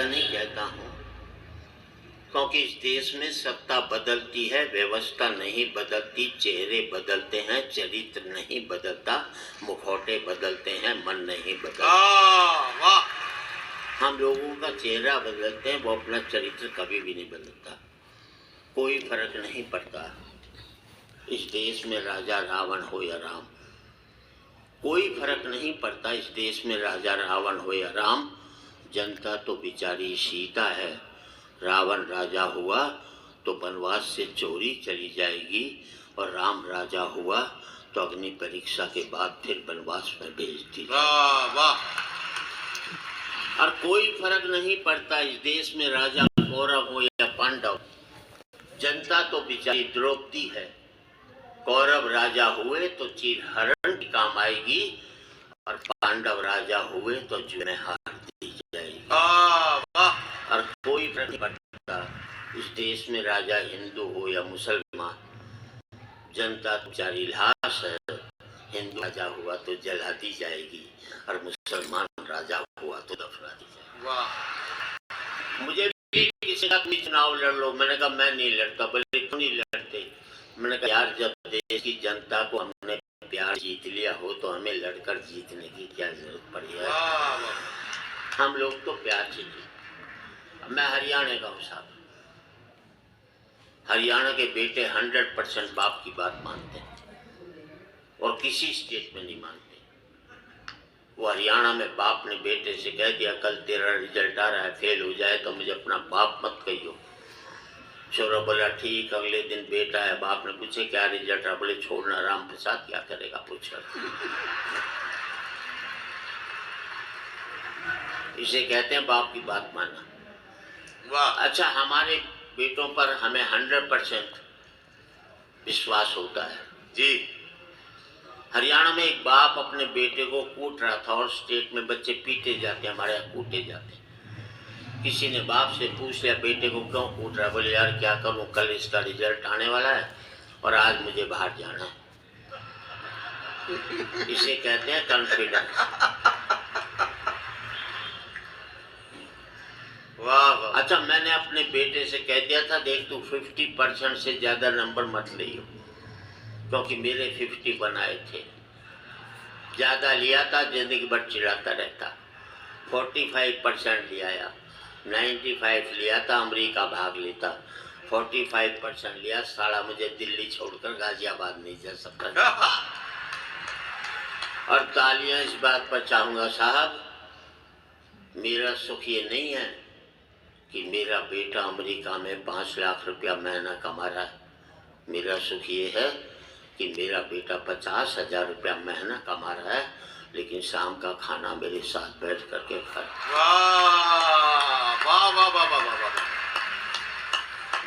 नहीं कहता हूँ, क्योंकि इस देश में सत्ता बदलती है, व्यवस्था नहीं बदलती। चेहरे बदलते हैं, चरित्र नहीं बदलता। मुखौटे बदलते हैं, मन नहीं बदलता। वाह! हम लोगों का चेहरा बदलते हैं, वो अपना चरित्र कभी भी नहीं बदलता। कोई फर्क नहीं पड़ता इस देश में राजा रावण हो या राम। कोई फर्क नहीं पड़ता इस देश में राजा रावण हो या राम। जनता तो बेचारी सीता है। रावण राजा हुआ तो वनवास से चोरी चली जाएगी, और राम राजा हुआ तो अग्नि परीक्षा के बाद फिर वनवास में भेज दी। वाह! और कोई फर्क नहीं पड़ता इस देश में राजा कौरव हो या पांडव। जनता तो बेचारी द्रौपदी है। कौरव राजा हुए तो चीरहरण की काम आएगी, और पांडव राजा हुए तो जुए में हार दी जाएगी। और कोई फर्क नहीं पड़ता इस देश में राजा हिंदू हो या मुसलमान। जनता बेचारी लाश है। हिंदू राजा हुआ तो जला दी जाएगी, और मुसलमान राजा हुआ तो दफना दी जाएगी। वाह! मुझे भी किसी का कोई चुनाव लड़ लो, मैंने कहा मैं नहीं लड़ता। बोले क्यों नहीं लड़ते? मैंने कहा यार, जब देश की जनता को हमने प्यार जीत लिया हो तो हमें लड़कर जीतने की क्या जरूरत पड़ी है? हम लोग तो प्यार से जीते। मैं हरियाणा का हूँ साहब। हरियाणा के बेटे 100% बाप की बात मानते हैं, और किसी स्टेट में नहीं मानते। वो हरियाणा में बाप ने बेटे से कह दिया, कल तेरा रिजल्ट आ रहा है, फेल हो जाए तो मुझे अपना बाप मत कहियो। छोरा बोला ठीक। अगले दिन बेटा है, बाप ने पूछे क्या रिजल्ट है? बोले छोड़ना, राम प्रसाद क्या करेगा पूछा। इसे कहते हैं बाप की बात मानना। वाह! अच्छा, हमारे बेटों पर हमें 100% विश्वास होता है जी। हरियाणा में एक बाप अपने बेटे को कूट रहा था, और स्टेट में बच्चे पीटे जाते हैं, हमारे यहाँ कूटे जाते हैं। किसी ने बाप से पूछ लिया बेटे को क्यों कूट रहा है? बोले यार क्या करूं, कल इसका रिजल्ट आने वाला है और आज मुझे बाहर जाना है। इसे कहते हैं कॉन्फिडेंस। वाह! अच्छा, मैंने अपने बेटे से कह दिया था, देख तू 50% से ज्यादा नंबर मत लियो, क्योंकि मेरे 50 बनाए थे। ज्यादा लिया था जिंदगी भर चिढ़ाता रहता। 45% लिया, 95 लिया था, अमेरिका भाग लेता। 45% लिया, साला मुझे दिल्ली छोड़कर गाजियाबाद नहीं जा सकता। और तालियां इस बात पर चाहूंगा साहब, मेरा सुख ये नहीं है कि मेरा बेटा अमेरिका में 5 लाख रुपया महीना कमा रहा है। मेरा सुख ये है कि मेरा बेटा 50,000 रुपया महीना कमा रहा है, लेकिन शाम का खाना मेरे साथ बैठ करके खाए। वाह! वाह!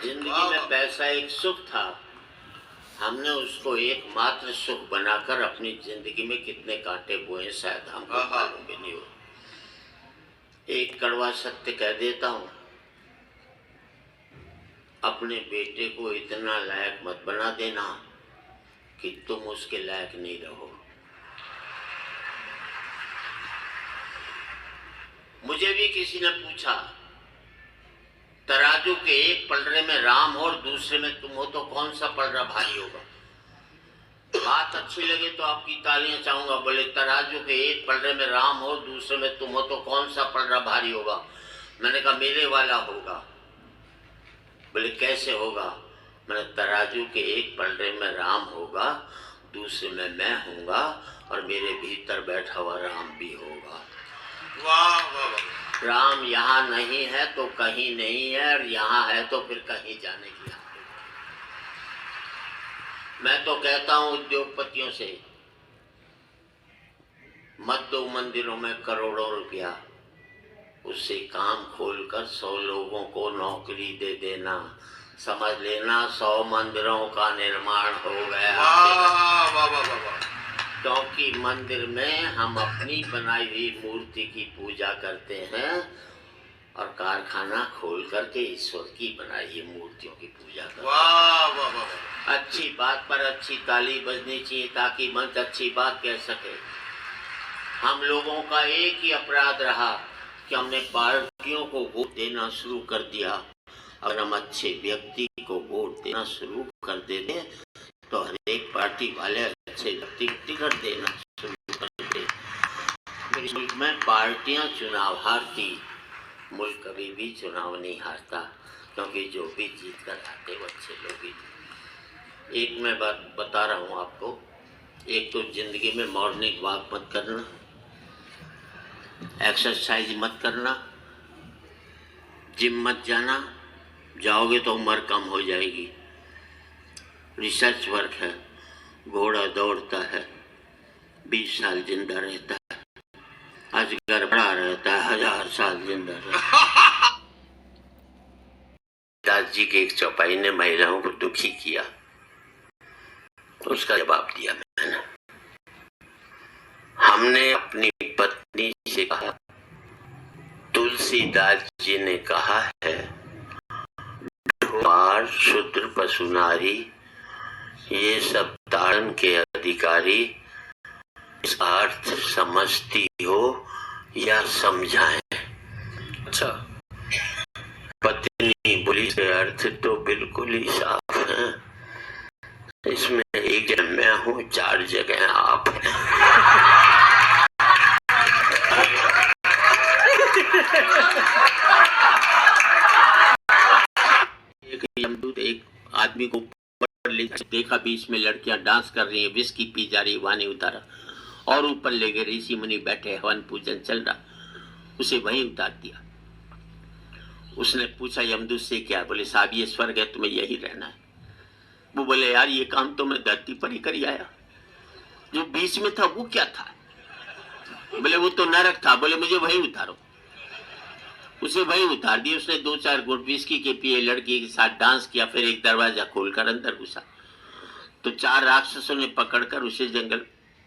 जिंदगी में पैसा एक सुख था, हमने उसको एकमात्र सुख बनाकर अपनी जिंदगी में कितने कांटे बोए शायद हमको मालूम भी नहीं हो। एक कड़वा सत्य कह देता हूँ, अपने बेटे को इतना लायक मत बना देना कि तुम उसके लायक नहीं रहो। मुझे भी किसी ने पूछा, तराजू के एक पलड़े में राम हो और दूसरे में तुम हो तो कौन सा पलड़ा भारी होगा? बात अच्छी लगे तो आपकी तालियां चाहूंगा। बोले तराजू के एक पलड़े में राम हो, दूसरे में तुम हो तो कौन सा पलड़ा भारी होगा? मैंने कहा मेरे वाला होगा। बोले कैसे होगा? मैंने तराजू के एक पलड़े में राम होगा, दूसरे में मैं होऊंगा, और मेरे भीतर बैठा हुआ राम भी होगा। वाह! राम यहाँ नहीं है तो कहीं नहीं है, और यहाँ है तो फिर कहीं जाने की। मैं तो कहता हूँ उद्योगपतियों से, मत दो मंदिरों में करोड़ों रुपया, उससे काम खोलकर 100 लोगों को नौकरी दे देना, समझ लेना 100 मंदिरों का निर्माण हो गया। वाह! क्योंकि मंदिर में हम अपनी बनाई हुई मूर्ति की पूजा करते हैं, और कारखाना खोल करके ईश्वर की बनाई हुई मूर्तियों की पूजा करते हैं। वाह! अच्छी बात पर अच्छी ताली बजनी चाहिए, ताकि मंच अच्छी बात कह सके। हम लोगों का एक ही अपराध रहा कि हमने पार्टियों को वोट देना शुरू कर दिया। अगर हम अच्छे व्यक्ति को वोट देना शुरू कर देते तो हर एक पार्टी वाले अच्छे व्यक्ति को टिकट देना शुरू कर देते। मेरे मुल्क में पार्टियां चुनाव हारती, मुल्क कभी भी चुनाव नहीं हारता, क्योंकि जो भी जीत कर आते वो अच्छे लोग ही। एक मैं बात बता रहा हूँ आपको, एक तो जिंदगी में मॉर्निंग वॉक मत करना, एक्सरसाइज मत करना, जिम मत जाना, जाओगे तो उम्र कम हो जाएगी। रिसर्च वर्क है, घोड़ा दौड़ता है 20 साल जिंदा रहता है, अजगर बड़ा रहता है 1000 साल जिंदा रहता है। दादाजी के एक चौपाई ने महिलाओं को दुखी किया, तो उसका जवाब दिया मैंने। हमने अपनी पत्नी से कहा, तुलसीदास जी ने कहा है, ढोर शूद्र पशु नारी ये सब ताड़न के अधिकारी, इस अर्थ समझती हो या समझाएं। अच्छा, पत्नी बोली से अर्थ तो बिल्कुल ही साफ है, इसमें एक जगह मैं हूँ, 4 जगह आप हैं। एक यमदूत एक आदमी को ऊपर ले देखा, बीच में लड़कियां डांस कर रही हैं, विस्की पी जा रही, वानी उतारा और ऊपर ले गए, ऋषि मुनि बैठे, हवन पूजन चल रहा, उसे वहीं उतार दिया। उसने पूछा यमदूत से क्या? बोले साहब ये स्वर्ग है, तुम्हें यही रहना है। वो बोले यार ये काम तो मैं धरती पर ही कर आया, जो बीच में था वो क्या था? बोले वो तो नरक था। बोले मुझे वही उतारो। उसे वही उतार दिया। उसने 2-4 घूंट विस्की के पिए, लड़की के साथ डांस किया, फिर एक दरवाजा खोलकर अंदर घुसा तो 4 राक्षसों ने पकड़कर उसे जंगल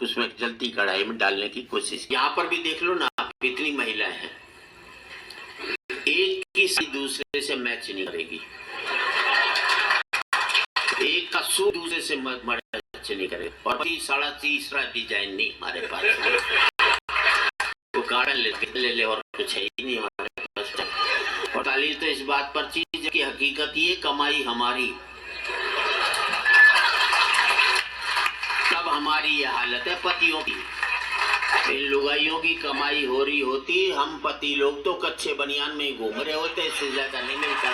उसमें जलती कढ़ाई में डालने की कोशिश। यहाँ पर भी देख लो ना, कितनी महिलाएं हैं, एक किसी दूसरे से मैच नहीं करेगी, एक का सूट दूसरे से मैच नहीं करेगा। और 3.5 डिजाइन नहीं हमारे पास, वो गार्डन ले और कुछ है ही नहीं हमारे पास। और ताली तो इस बात पर चीज की हकीकत ये कमाई हमारी, तब हमारी ये हालत है पतियों की। इन लुगाइयों की कमाई हो रही होती, हम पति लोग तो कच्चे बनियान में ही घूम रहे होते, इससे ज्यादा नहीं मिलता।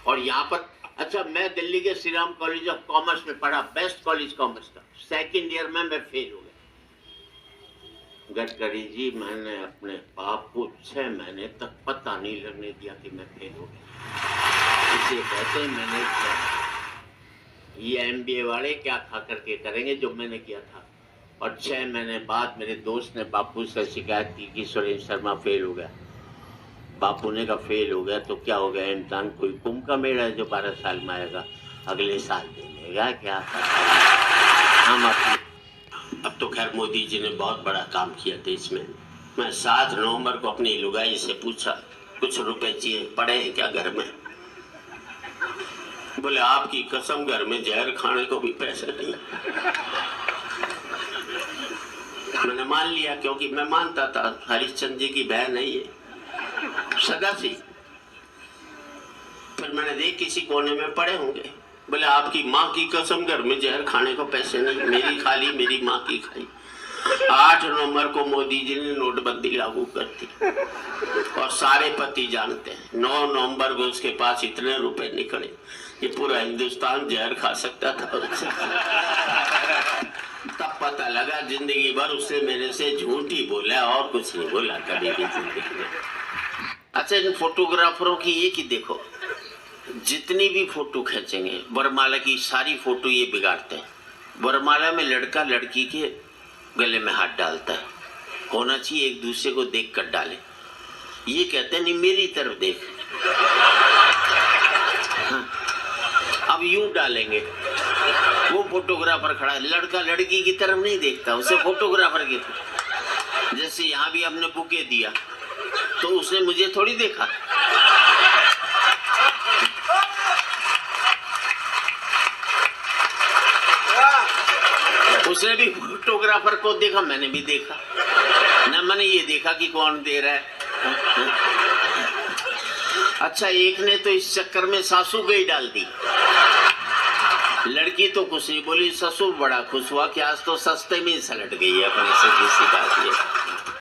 और यहाँ पर अच्छा, मैं दिल्ली के Shri Ram college of commerce में पढ़ा, बेस्ट कॉलेज कॉमर्स का। 2nd ईयर में मैं फेल हो गया। गडकरी जी, मैंने अपने बाप को 6 महीने तक पता नहीं लगने दिया कि मैं फेल हो गया। इसे कहते हैं मैंने किया। ये MBA वाले क्या खा करके करेंगे जो मैंने किया था। और 6 महीने बाद मेरे दोस्त ने बापू से शिकायत की कि सुरेंद्र शर्मा फेल हो गया। बापू ने कहा फेल हो गया तो क्या हो गया, इम्तिहान कोई कुंभ का मेला है जो 12 साल में आएगा, अगले साल दे लेगा क्या हम अपने। अब तो खैर मोदी जी ने बहुत बड़ा काम किया देश में। मैं 7 नवंबर को अपनी लुगाई से पूछा कुछ रुपए चाहिए पड़े हैं क्या घर में? बोले आपकी कसम घर में जहर खाने को भी पैसे नहीं। मैंने मान लिया, क्योंकि मैं मानता था हरिश्चंद्र जी की बहन है ये, सगा सी। फिर मैंने देख किसी कोने में पड़े होंगे। बोले आपकी माँ की कसम घर में जहर खाने को पैसे नहीं, मेरी खाली मेरी माँ की खाई। 8 नवंबर को मोदी जी ने नोटबंदी लागू कर दी और सारे पति जानते हैं 9 नवंबर को उसके पास इतने रुपए निकले कि पूरा हिंदुस्तान जहर खा सकता था। तब पता लगा जिंदगी भर उससे मेरे से झूठ ही बोला और कुछ नहीं बोला कभी भी जिंदगी में। अच्छा, इन फोटोग्राफरों की ये कि देखो जितनी भी फोटो खींचेंगे, वरमाला की सारी फोटो ये बिगाड़ते हैं। वरमाला में लड़का लड़की के गले में हाथ डालता है, होना चाहिए एक दूसरे को देख कर डाले। ये कहते हैं नहीं मेरी तरफ देख। हाँ। अब यूं डालेंगे, वो फोटोग्राफर खड़ा है, लड़का लड़की की तरफ नहीं देखता, उसे फोटोग्राफर की तरफ। जैसे यहाँ भी हमने बुके दिया तो उसने मुझे थोड़ी देखा, उसने भी फोटोग्राफर को देखा, मैंने भी देखा। ना मैंने ये देखा कि कौन दे रहा है। अच्छा, एक ने तो इस चक्कर में सासू पे ही डाल दी। लड़की तो कुछ नहीं बोली, ससुर बड़ा खुश हुआ कि आज तो सस्ते में ही सलट गई है अपनी सीधी सी बात ये।